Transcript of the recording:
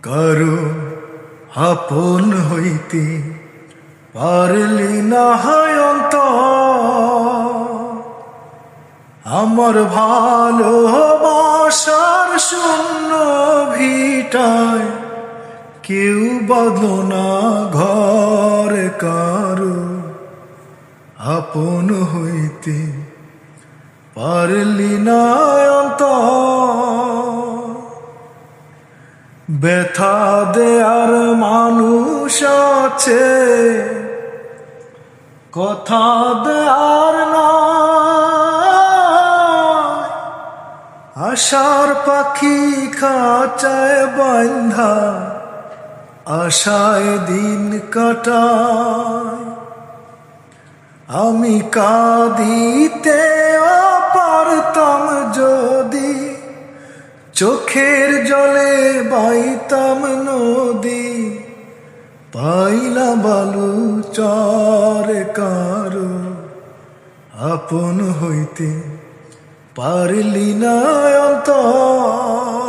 কারো আপন হইতে পারলি না হয় অন্তর, আমার ভালোবাসার শূন্য ভিটায় কেউ বাঁধলো না ঘর, কারো আপন হইতে পারলি না অন্তর। ব্যথা দেয়ার মানুষ আছে, কথা দেয়ার নয়, আশার পাখি খাঁচায় বাঁধা আশায় দিন কাটায়। আমি কাঁদিতে পারতাম যদি, চোখের জলে বাইতাম নদী, পাইলা বালু চর, কারো আপন হইতে পারলি না অন্তর।